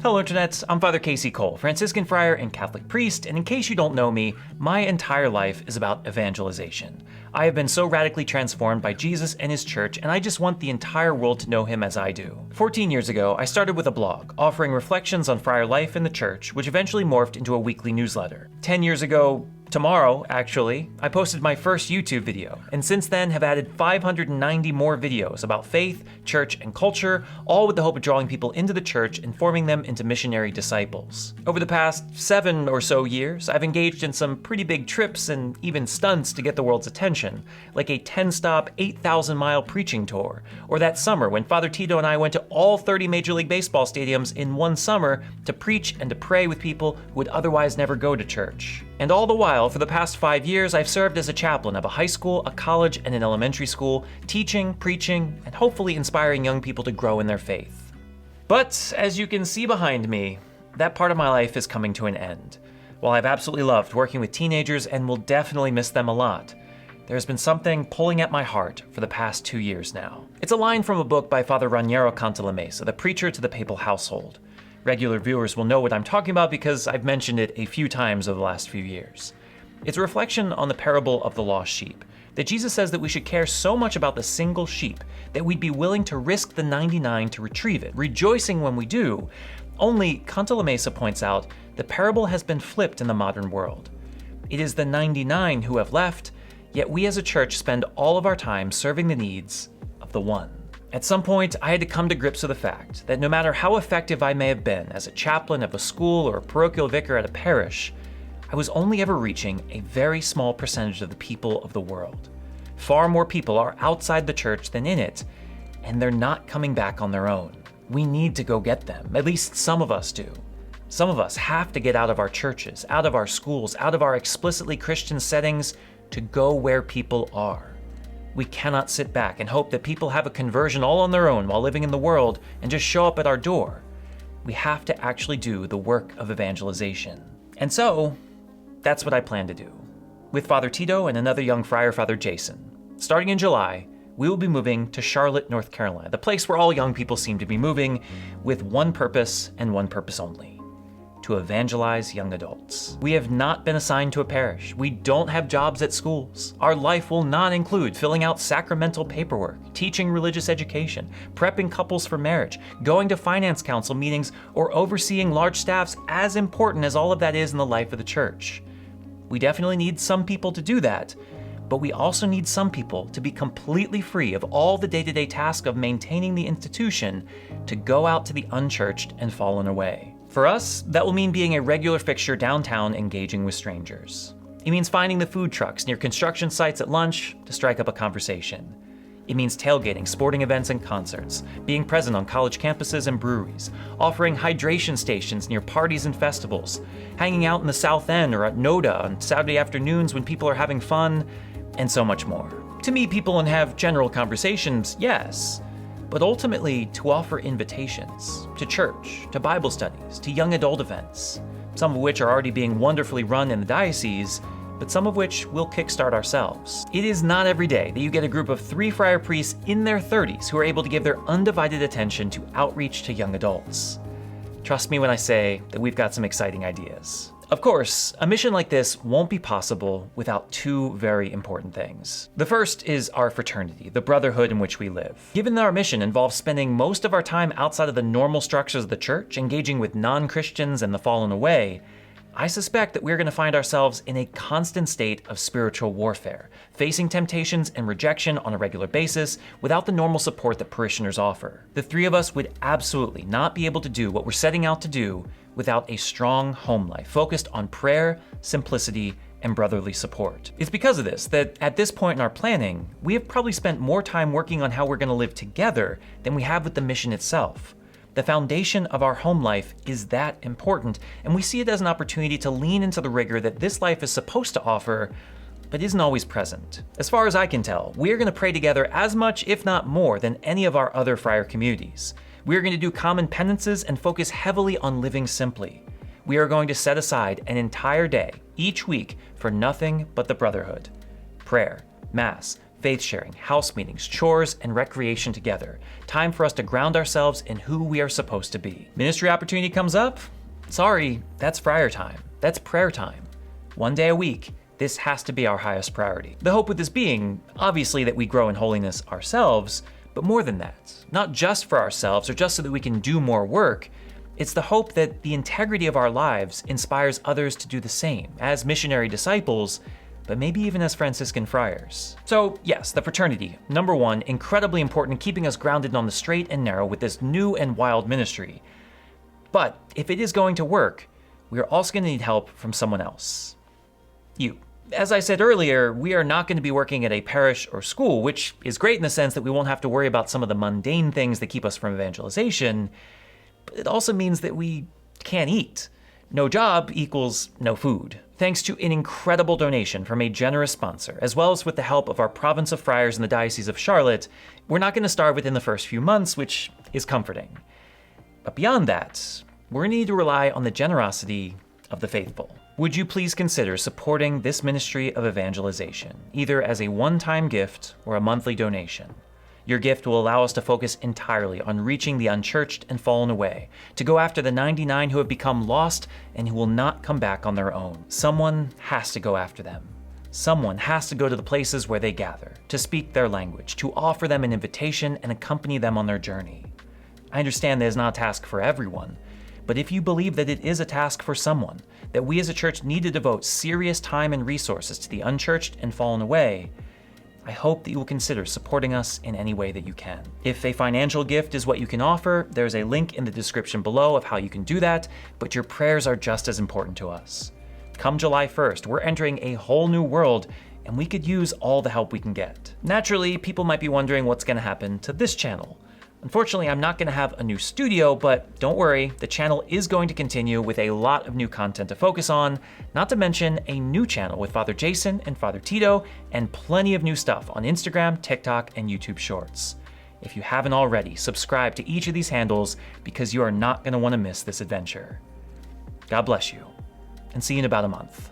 Hello Internet, I'm Father Casey Cole, Franciscan friar and Catholic priest, and in case you don't know me, my entire life is about evangelization. I have been so radically transformed by Jesus and his church, and I just want the entire world to know him as I do. 14 years ago, I started with a blog, offering reflections on friar life in the church, which eventually morphed into a weekly newsletter. 10 years ago, tomorrow, actually, I posted my first YouTube video, and since then have added 590 more videos about faith, church, and culture, all with the hope of drawing people into the church and forming them into missionary disciples. Over the past 7 or so years, I've engaged in some pretty big trips and even stunts to get the world's attention, like a 10-stop, 8,000-mile preaching tour, or that summer when Father Tito and I went to all 30 Major League Baseball stadiums in one summer to preach and to pray with people who would otherwise never go to church. And all the while, for the past 5 years, I've served as a chaplain of a high school, a college, and an elementary school, teaching, preaching, and hopefully inspiring young people to grow in their faith. But, as you can see behind me, that part of my life is coming to an end. While I've absolutely loved working with teenagers and will definitely miss them a lot, there's been something pulling at my heart for the past 2 years now. It's a line from a book by Father Raniero Cantalamessa, the preacher to the papal household. Regular viewers will know what I'm talking about because I've mentioned it a few times over the last few years. It's a reflection on the parable of the lost sheep, that Jesus says that we should care so much about the single sheep that we'd be willing to risk the 99 to retrieve it, rejoicing when we do. Only, Cantalamessa points out, the parable has been flipped in the modern world. It is the 99 who have left, yet we as a church spend all of our time serving the needs of the one. At some point, I had to come to grips with the fact that no matter how effective I may have been as a chaplain of a school or a parochial vicar at a parish, I was only ever reaching a very small percentage of the people of the world. Far more people are outside the church than in it, and they're not coming back on their own. We need to go get them. At least some of us do. Some of us have to get out of our churches, out of our schools, out of our explicitly Christian settings to go where people are. We cannot sit back and hope that people have a conversion all on their own while living in the world and just show up at our door. We have to actually do the work of evangelization. And so, that's what I plan to do. With Father Tito and another young friar, Father Jason. Starting in July, we will be moving to Charlotte, North Carolina, the place where all young people seem to be moving, with one purpose and one purpose only: to evangelize young adults. We have not been assigned to a parish. We don't have jobs at schools. Our life will not include filling out sacramental paperwork, teaching religious education, prepping couples for marriage, going to finance council meetings, or overseeing large staffs, as important as all of that is in the life of the church. We definitely need some people to do that, but we also need some people to be completely free of all the day-to-day task of maintaining the institution to go out to the unchurched and fallen away. For us, that will mean being a regular fixture downtown engaging with strangers. It means finding the food trucks near construction sites at lunch to strike up a conversation. It means tailgating, sporting events and concerts, being present on college campuses and breweries, offering hydration stations near parties and festivals, hanging out in the South End or at NODA on Saturday afternoons when people are having fun, and so much more. To meet people and have general conversations, yes, but ultimately to offer invitations to church, to Bible studies, to young adult events, some of which are already being wonderfully run in the diocese, but some of which we'll kickstart ourselves. It is not every day that you get a group of 3 friar priests in their 30s who are able to give their undivided attention to outreach to young adults. Trust me when I say that we've got some exciting ideas. Of course, a mission like this won't be possible without 2 very important things. The first is our fraternity, the brotherhood in which we live. Given that our mission involves spending most of our time outside of the normal structures of the church, engaging with non-Christians and the fallen away, I suspect that we're going to find ourselves in a constant state of spiritual warfare, facing temptations and rejection on a regular basis without the normal support that parishioners offer. The 3 of us would absolutely not be able to do what we're setting out to do without a strong home life focused on prayer, simplicity, and brotherly support. It's because of this that at this point in our planning, we have probably spent more time working on how we're going to live together than we have with the mission itself. The foundation of our home life is that important, and we see it as an opportunity to lean into the rigor that this life is supposed to offer, but isn't always present. As far as I can tell, we're going to pray together as much, if not more, than any of our other friar communities. We are going to do common penances and focus heavily on living simply. We are going to set aside an entire day, each week, for nothing but the brotherhood. Prayer, Mass, faith sharing, house meetings, chores, and recreation together. Time for us to ground ourselves in who we are supposed to be. Ministry opportunity comes up? Sorry, that's FRIAR time. That's prayer time. One day a week, this has to be our highest priority. The hope with this being, obviously, that we grow in holiness ourselves, but more than that, not just for ourselves or just so that we can do more work. It's the hope that the integrity of our lives inspires others to do the same, as missionary disciples, but maybe even as Franciscan friars. So yes, the fraternity, number one, incredibly important, keeping us grounded on the straight and narrow with this new and wild ministry. But if it is going to work, we are also going to need help from someone else. You. As I said earlier, we are not going to be working at a parish or school, which is great in the sense that we won't have to worry about some of the mundane things that keep us from evangelization, but it also means that we can't eat. No job equals no food. Thanks to an incredible donation from a generous sponsor, as well as with the help of our Province of Friars in the Diocese of Charlotte, we're not going to starve within the first few months, which is comforting. But beyond that, we're going to need to rely on the generosity of the faithful. Would you please consider supporting this ministry of evangelization, either as a one-time gift or a monthly donation? Your gift will allow us to focus entirely on reaching the unchurched and fallen away, to go after the 99 who have become lost and who will not come back on their own. Someone has to go after them. Someone has to go to the places where they gather, to speak their language, to offer them an invitation and accompany them on their journey. I understand that is not a task for everyone, but if you believe that it is a task for someone, that we as a church need to devote serious time and resources to the unchurched and fallen away, I hope that you will consider supporting us in any way that you can. If a financial gift is what you can offer, there's a link in the description below of how you can do that, but your prayers are just as important to us. Come July 1st, we're entering a whole new world, and we could use all the help we can get. Naturally, people might be wondering what's going to happen to this channel. Unfortunately, I'm not going to have a new studio, but don't worry, the channel is going to continue with a lot of new content to focus on, not to mention a new channel with Father Jason and Father Tito, and plenty of new stuff on Instagram, TikTok, and YouTube Shorts. If you haven't already, subscribe to each of these handles because you are not going to want to miss this adventure. God bless you, and see you in about a month.